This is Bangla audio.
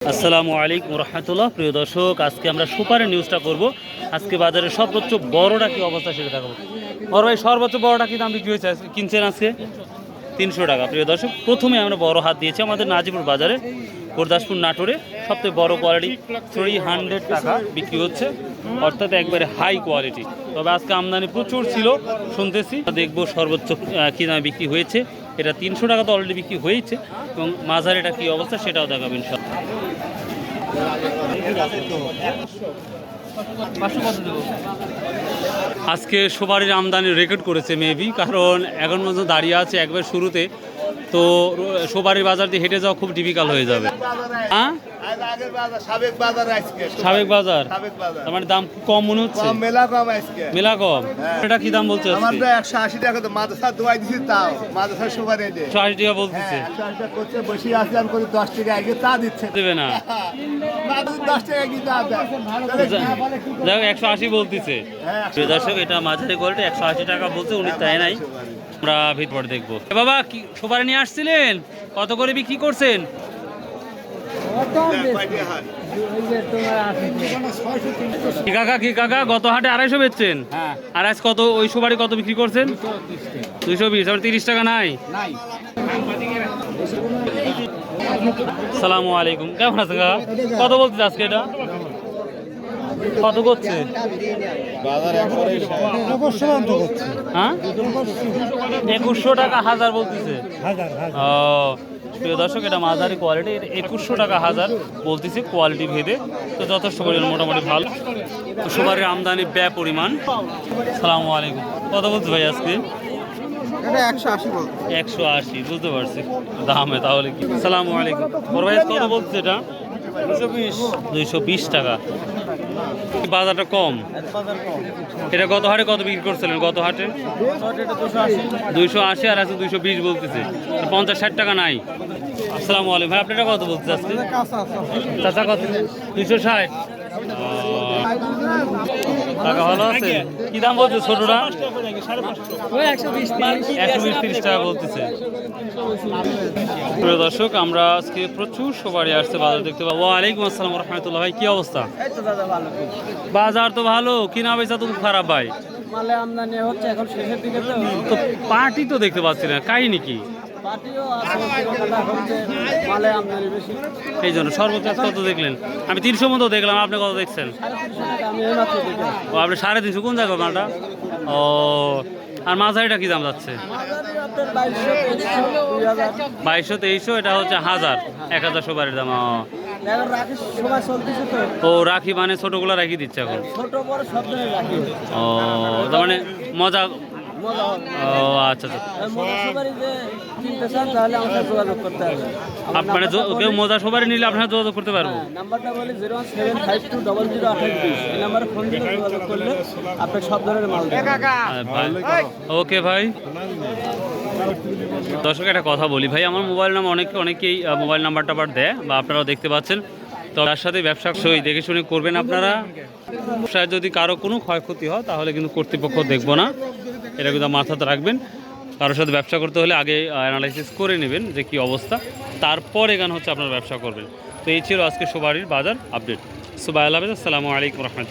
আসসালামু আলাইকুম রহমতুল্লাহ। প্রিয় দর্শক, আজকে আমরা সুপারের নিউজটা করব। আজকে বাজারে সর্বোচ্চ বড়টা কি অবস্থা সেটা দেখাবো। বড় ভাই, সর্বোচ্চ বড়টা কি দাম বিক্রি হয়েছে কিনছেন আজকে? 300 টাকা। প্রিয় দর্শক, প্রথমে আমরা বড় হাত দিয়েছি আমাদের নাজিপুর বাজারে, গুরদাসপুর নাটোরে সবথেকে বড় কোয়ালিটি 300 টাকা বিক্রি হচ্ছে, অর্থাৎ একবারে হাই কোয়ালিটি। তবে আজকে আমদানি প্রচুর ছিল শুনতেছি, দেখবো সর্বোচ্চ কী দামে বিক্রি হয়েছে। এটা 300 টাকা তো অলরেডি বিক্রি হয়েছে, এবং মাঝারিটা কী অবস্থা সেটাও দেখাবেন সব। আজকে সুপারির আমদানি রেকর্ড করেছে মেবি, কারণ এখন পর্যন্ত দাঁড়িয়ে আছে একবার শুরুতে, তো সুপারির বাজার দিয়ে হেঁটে যাওয়া খুব ডিফিকাল্ট হয়ে যাবে। হ্যাঁ, সাবেক বাজার, তার মানে দাম কম মনে হচ্ছে, মেলা কম। এটা কি দাম বলছে? 180 টাকা তো মাদ্রাসা দোয়াই দিছি, তাও মাদ্রাসা সুপারি 180 টাকা বলতেছে। 10 টাকা আগে তা দিচ্ছে, দেবে না, 10 টাকা কি তা দেয়? যাই হোক 180 বলতেছে। দর্শক, এটা মাঝারি কোয়ালিটি 180 টাকা বলছে, উনি তাই নাই। আমরা ভিতর দেখবো। বাবা, কি সুপারি নিয়ে আসছিলেন? কত করে বিক্রি করছেন? কি কাকা গত হাটে 250 বেচছেন, আর আজ কত ওই সুপারি কত বিক্রি করছেন? 220। আবার 30 টাকা নাই। আসসালামু আলাইকুম, কেমন আছেন কাকা? কত বলতে আজকে এটা কত করছে? হ্যাঁ, 2100 টাকা হাজার বলতেছে। ও প্রিয় দর্শক, এটা মাঝারি কোয়ালিটি, 2100 টাকা হাজার বলতেছে কোয়ালিটি ভেদে, তো যথেষ্ট পরিমাণ মোটামুটি ভালো। সুপারির আমদানি ব্যয় পরিমাণ। সালামু আলাইকুম, কত বলছে ভাই আজকে? 180 বুঝতে পারছি দামে, তাহলে কি? সালামু আলাইকুম, বড় ভাই কত বলছে এটা? 220 টাকা। বাজারটা কম। এটা গত হাটে কত বিক্রি করছিলেন? গত হাটে 280, আর আছে 220 বলতেছে, 50-60 টাকা নাই। আসসালামু আলাইকুম ভাই, আপনারা কত বলতে আজকে? চাচা কত? 260 টাকা। ভালো আছে? কি দাম বলছে ছোটটা? 120-30 টাকা বলতেছে। প্রিয় দর্শক, আমরা আজকে প্রচুর সুপারি আসছে বাজার দেখতে পাবো। ওয়ালাইকুম আসসালাম রহমতুল্লাহ। ভাই কি অবস্থা? বাজার তো ভালো, কিনা বেচা তো খারাপ ভাই। মালে আমদানি হচ্ছে এখন শেষের দিকে, তো পার্টি তো দেখতে পাচ্ছি না, কাহিনী কি? পার্টিও আছে, হচ্ছে মালে আমদানি বেশি, এই জন্য সর্বোচ্চ কত দেখলেন? আমি 300 মতো দেখলাম, আপনি কত দেখছেন? 350 টাকা আমি এইমাত্র দেখলাম। ও, আপনি 350 কোন জায়গায় মালটা? ও, আর মাঝারিটা কি দাম যাচ্ছে? মাঝারি আপনার 2200, 2200-2300, এটা হচ্ছে 1000 সুপারির দাম। এখন রাখি সময় চলতেছে তো। ও, রাখি মানে ছোটগুলো রাখি দিচ্ছে এখন? ছোট বড় সব ধরনের রাখি। ও, তার মানে মজা। মজা হবে। ও আচ্ছা আচ্ছা। মজা সুপারি যে কিনতে চান তাহলে আমাকে যোগাযোগ করতে হবে। মানে কেউ মজা সুপারি নিলে আপনার যোগাযোগ করতে পারবো? নাম্বারটা বলি 01752000820। এই নাম্বারে ফোন দিয়ে যোগাযোগ করলে আপনার সব ধরনের মাল দেবে। ওকে ভাই। দর্শক, একটা কথা বলি ভাই, আমার মোবাইল নাম্বার অনেকেই মোবাইল নাম্বারটা আবার দেয়, বা আপনারাও দেখতে পাচ্ছেন, তো তার সাথে ব্যবসা সই দেখে শুনে করবেন আপনারা। ব্যবসায় যদি কারো কোনো ক্ষয়ক্ষতি হয় তাহলে কিন্তু কর্তৃপক্ষ দেখবো না, এটা কিন্তু মাথাতে রাখবেন। কারোর সাথে ব্যবসা করতে হলে আগে অ্যানালাইসিস করে নেবেন যে কী অবস্থা, তারপর এখানে হচ্ছে আপনার ব্যবসা করবেন। তো এই ছিল আজকে সুপারির বাজার আপডেট। সুবাহ আল্লাহ হাফেজ। আসসালামু আলাইকুম রহমতুল্লাহ।